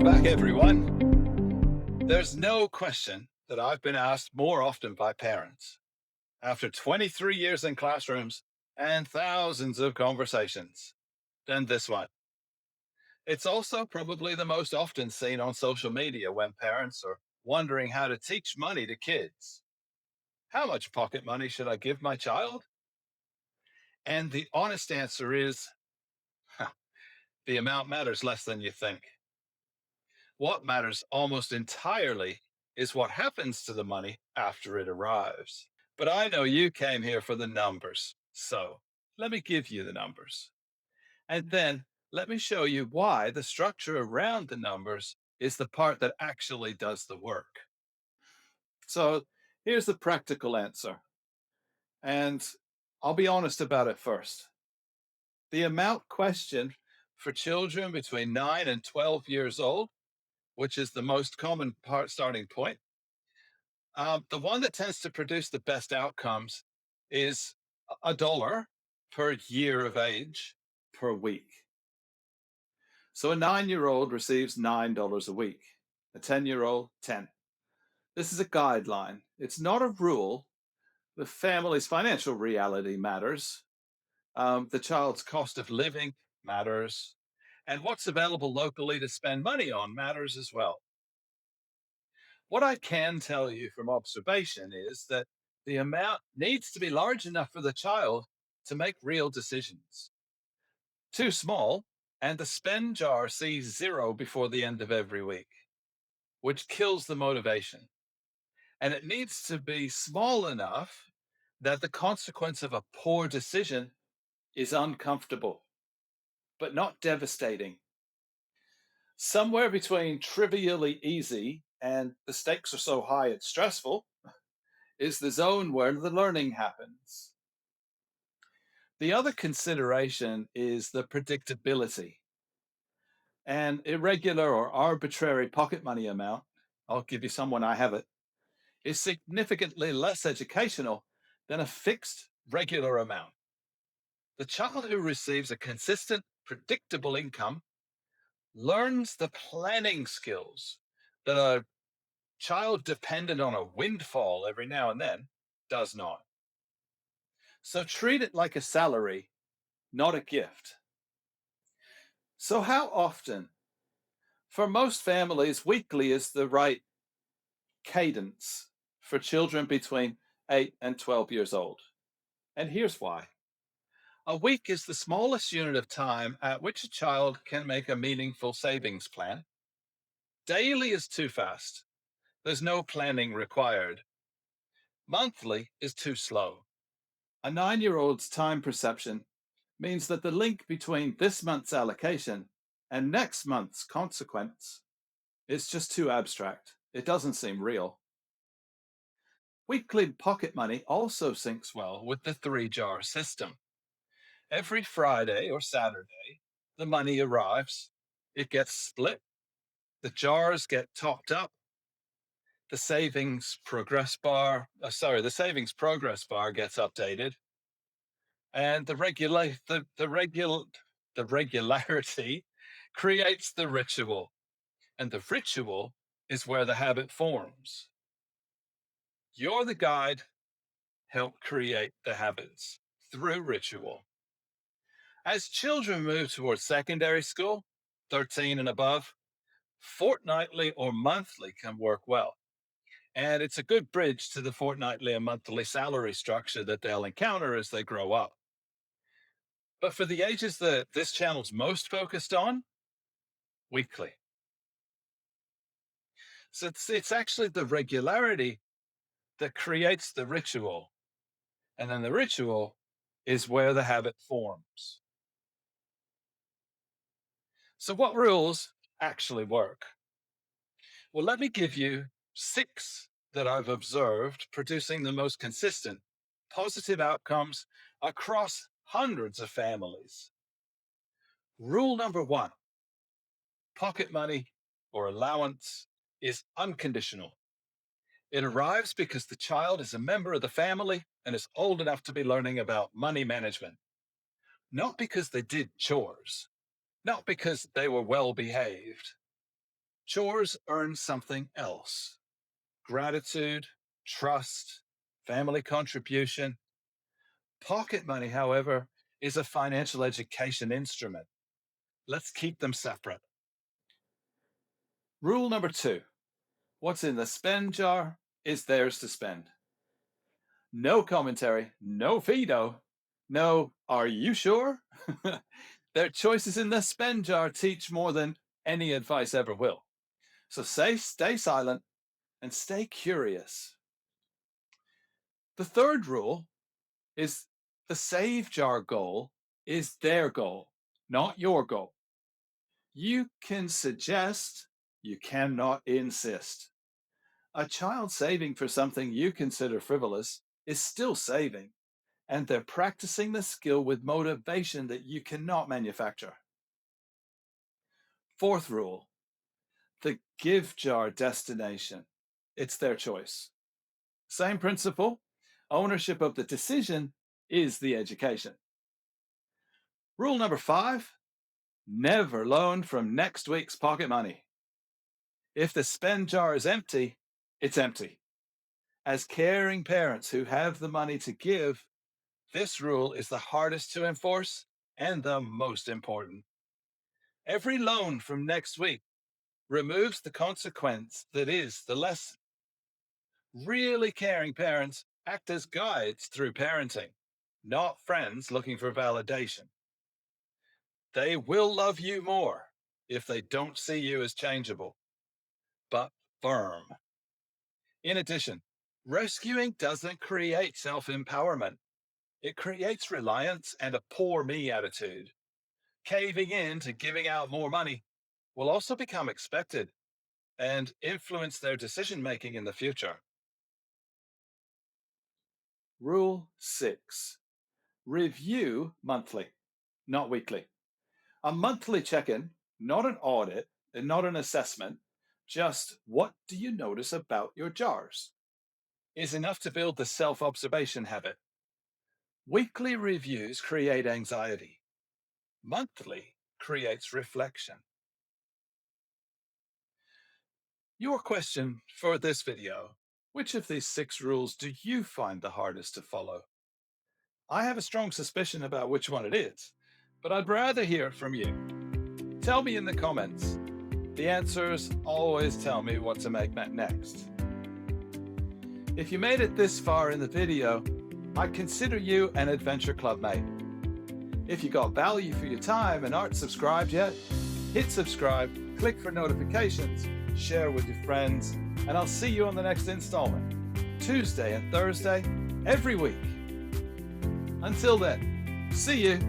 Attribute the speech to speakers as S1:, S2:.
S1: Welcome back, everyone. There's no question that I've been asked more often by parents after 23 years in classrooms and thousands of conversations than this one. It's also probably the most often seen on social media when parents are wondering how to teach money to kids. How much pocket money should I give my child? And the honest answer is the amount matters less than you think. What matters almost entirely is what happens to the money after it arrives. But I know you came here for the numbers. So let me give you the numbers. And then let me show you why the structure around the numbers is the part that actually does the work. So here's the practical answer. And I'll be honest about it first. The amount questioned for children between 9 and 12 years old, which is the most common part starting point, the one that tends to produce the best outcomes is $1 per year of age per week. So a 9-year-old receives $9 a week, a 10-year-old, 10. This is a guideline. It's not a rule. The family's financial reality matters. The child's cost of living matters. And what's available locally to spend money on matters as well. What I can tell you from observation is that the amount needs to be large enough for the child to make real decisions. Too small, and the spend jar sees zero before the end of every week, which kills the motivation. And it needs to be small enough that the consequence of a poor decision is uncomfortable, but not devastating. Somewhere between trivially easy and the stakes are so high it's stressful is the zone where the learning happens. The other consideration is the predictability. An irregular or arbitrary pocket money amount, I'll give you some when I have it, is significantly less educational than a fixed regular amount. The child who receives a consistent, predictable income learns the planning skills that a child dependent on a windfall every now and then does not. So treat it like a salary, not a gift. So, how often? For most families, weekly is the right cadence for children between 8 and 12 years old. And here's why. A week is the smallest unit of time at which a child can make a meaningful savings plan. Daily is too fast. There's no planning required. Monthly is too slow. A 9-year-old's time perception means that the link between this month's allocation and next month's consequence is just too abstract. It doesn't seem real. Weekly pocket money also syncs well with the three-jar system. Every Friday or Saturday, the money arrives, it gets split, the jars get topped up, the savings progress bar gets updated, and the regularity creates the ritual, and the ritual is where the habit forms. You're the guide, help create the habits through ritual. As children move towards secondary school, 13 and above, fortnightly or monthly can work well. And it's a good bridge to the fortnightly and monthly salary structure that they'll encounter as they grow up. But for the ages that this channel's most focused on, weekly. So it's actually the regularity that creates the ritual. And then the ritual is where the habit forms. So, what rules actually work? Well, let me give you 6 that I've observed producing the most consistent positive outcomes across hundreds of families. Rule number 1: pocket money or allowance is unconditional. It arrives because the child is a member of the family and is old enough to be learning about money management, not because they did chores, not because they were well behaved. Chores earn something else: gratitude, trust, family contribution. Pocket money, however, is a financial education instrument. Let's keep them separate. Rule number 2: what's in the spend jar is theirs to spend. No commentary, no veto, no, are you sure? Their choices in the spend jar teach more than any advice ever will. So stay silent and stay curious. The third rule is the save jar goal is their goal, not your goal. You can suggest, you cannot insist. A child saving for something you consider frivolous is still saving, and they're practicing the skill with motivation that you cannot manufacture. Fourth rule: the give jar destination. It's their choice. Same principle. Ownership of the decision is the education. Rule number 5: never loan from next week's pocket money. If the spend jar is empty, it's empty. As caring parents who have the money to give, this rule is the hardest to enforce and the most important. Every loan from next week removes the consequence that is the lesson. Really caring parents act as guides through parenting, not friends looking for validation. They will love you more if they don't see you as changeable, but firm. In addition, rescuing doesn't create self-empowerment. It creates reliance and a poor me attitude. Caving in to giving out more money will also become expected and influence their decision-making in the future. Rule 6: review monthly, not weekly. A monthly check-in, not an audit and not an assessment, just what do you notice about your jars, is enough to build the self-observation habit. Weekly reviews create anxiety. Monthly creates reflection. Your question for this video: which of these 6 rules do you find the hardest to follow? I have a strong suspicion about which one it is, but I'd rather hear it from you. Tell me in the comments. The answers always tell me what to make next. If you made it this far in the video, I consider you an Adventure Club mate. If you got value for your time and aren't subscribed yet, hit subscribe, click for notifications, share with your friends, and I'll see you on the next installment, Tuesday and Thursday, every week. Until then, see you.